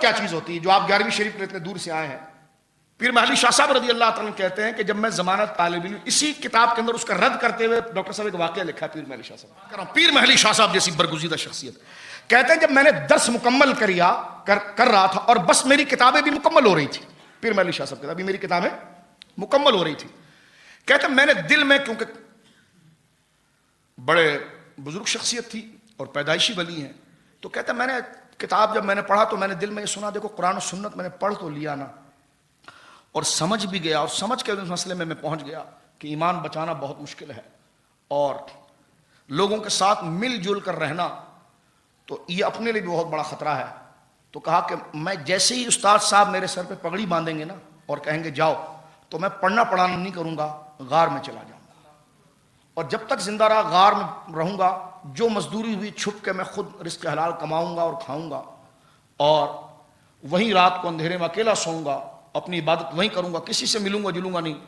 کیا چیز ہوتی ہے جو آپ 11ویں شریف میں اتنے دور سے آئے ہیں. پیر محلی شاہ صاحب رضی اللہ تعالیٰ کہتے ہیں کہ جب میں ضمانت طالب علم، اسی کتاب کے اندر اس کا رد کرتے ہوئے ڈاکٹر صاحب ایک واقعہ لکھا ہے پیر محلی شاہ صاحب. پیر محلی شاہ صاحب جیسی برگزیدہ شخصیت کہتے ہیں جب میں نے درس مکمل کر رہا تھا اور بس میری کتابیں بھی مکمل ہو رہی تھی، پیر محلی شاہ صاحب کہتے ہیں ابھی میری کتابیں مکمل ہو رہی تھی، کہتے ہیں میں نے دل میں، کیونکہ بڑے بزرگ شخصیت تھی اور پیدائشی ولی ہیں، تو کہتے ہیں میں نے کتاب جب میں نے پڑھا تو میں نے دل میں یہ سنا، دیکھو قرآن و سنت میں نے پڑھ تو لیا نا، اور سمجھ بھی گیا، اور سمجھ کے اس مسئلے میں پہنچ گیا کہ ایمان بچانا بہت مشکل ہے، اور لوگوں کے ساتھ مل جل کر رہنا تو یہ اپنے لیے بھی بہت بڑا خطرہ ہے. تو کہا کہ میں جیسے ہی استاد صاحب میرے سر پہ پگڑی باندھیں گے نا اور کہیں گے جاؤ، تو میں پڑھنا پڑھانا نہیں کروں گا، غار میں چلا جاؤں گا، اور جب تک زندہ رہا غار میں رہوں گا، جو مزدوری ہوئی چھپ کے میں خود رزق حلال کماؤں گا اور کھاؤں گا، اور وہیں رات کو اندھیرے میں اکیلا سوؤں گا، اپنی عبادت وہیں کروں گا، کسی سے ملوں گا جلوں گا نہیں،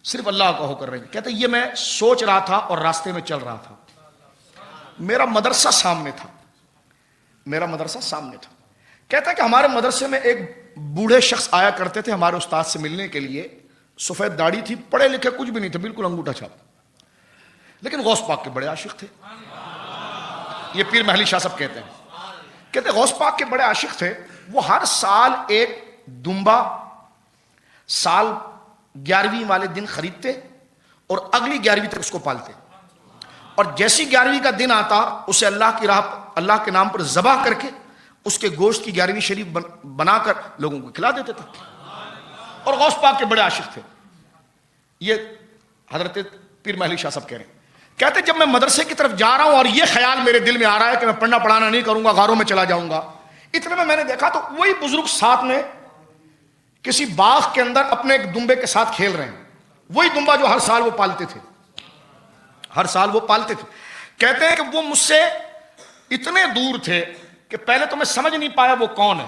صرف اللہ کا ہو کر رہے. کہتے یہ میں سوچ رہا تھا اور راستے میں چل رہا تھا، میرا مدرسہ سامنے تھا، میرا مدرسہ سامنے تھا. کہتا ہے کہ ہمارے مدرسے میں ایک بوڑھے شخص آیا کرتے تھے ہمارے استاد سے ملنے کے لیے، سفید داڑھی تھی، پڑھے لکھے کچھ بھی نہیں تھے، بالکل انگوٹھا چھاپ، لیکن غوث پاک کے بڑے عاشق تھے. یہ پیر محلی شاہ صاحب کہتے ہیں، کہتے غوث پاک کے بڑے عاشق تھے. وہ ہر سال ایک دمبا سال 11ویں والے دن خریدتے اور اگلی 11ویں تک اس کو پالتے، اور جیسی 11ویں کا دن آتا اسے اللہ کی راہ اللہ کے نام پر ذبح کر کے اس کے گوشت کی 11ویں شریف بنا کر لوگوں کو کھلا دیتے تھے. اور غوث پاک کے بڑے عاشق تھے. یہ حضرت پیر محلی شاہ صاحب کہہ رہے ہیں، کہتے جب میں مدرسے کی طرف جا رہا ہوں اور یہ خیال میرے دل میں آ رہا ہے کہ میں پڑھنا پڑھانا نہیں کروں گا، غاروں میں چلا جاؤں گا، اتنے میں نے دیکھا تو وہی بزرگ ساتھ میں کسی باغ کے اندر اپنے ایک دمبے کے ساتھ کھیل رہے ہیں، وہی دمبا جو ہر سال وہ پالتے تھے، ہر سال وہ پالتے تھے. کہتے ہیں کہ وہ مجھ سے اتنے دور تھے کہ پہلے تو میں سمجھ نہیں پایا وہ کون ہے،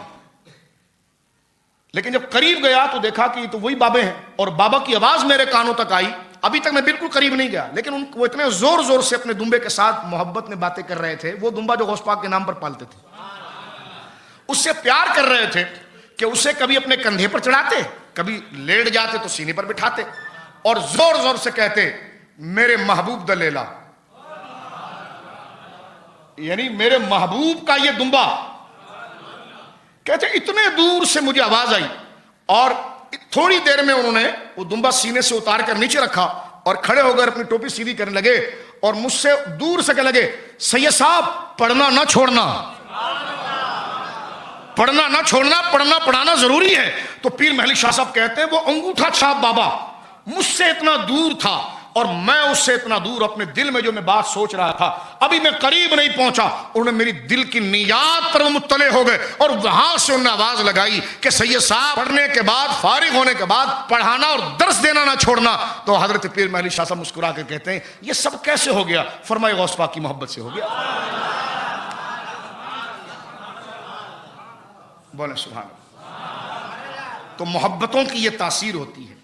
لیکن جب قریب گیا تو دیکھا کہ یہ تو وہی بابے ہیں، اور بابا کی آواز میرے کانوں تک آئی. ابھی تک میں بالکل قریب نہیں گیا، لیکن وہ اتنے زور زور سے اپنے دمبے کے ساتھ محبت میں باتیں کر رہے تھے، وہ دمبا جو غوث پاک کے نام پر پالتے تھے، اس سے پیار کر رہے تھے کہ اسے کبھی اپنے کندھے پر چڑھاتے، کبھی لیٹ جاتے تو سینے پر بٹھاتے، اور زور زور سے کہتے میرے محبوب دلیلا، یعنی میرے محبوب کا یہ دمبا. کہتے اتنے دور سے مجھے آواز آئی، اور تھوڑی دیر میں انہوں نے وہ دمبا سینے سے اتار کر نیچے رکھا اور کھڑے ہو کر اپنی ٹوپی سیدھی کرنے لگے، اور مجھ سے دور سے کہنے لگے سید صاحب پڑھنا نہ چھوڑنا، پڑھنا نہ چھوڑنا، پڑھنا پڑھانا ضروری ہے. تو پیر محلی شاہ صاحب کہتے ہیں وہ انگوٹھا چھاپ بابا مجھ سے اتنا دور تھا، اور میں اس سے اتنا دور اپنے دل میں جو میں بات سوچ رہا تھا، ابھی میں قریب نہیں پہنچا، انہوں نے میری دل کی نیات پر مطلع ہو گئے، اور وہاں سے انہوں نے آواز لگائی کہ سید صاحب پڑھنے کے بعد، فارغ ہونے کے بعد پڑھانا اور درس دینا نہ چھوڑنا. تو حضرت پیر محلی شاہ صاحب مسکرا کے کہتے ہیں یہ سب کیسے ہو گیا؟ فرمائے غوث پاک کی محبت سے ہو گیا. بولیں سبحان اللہ. تو محبتوں کی یہ تاثیر ہوتی ہے.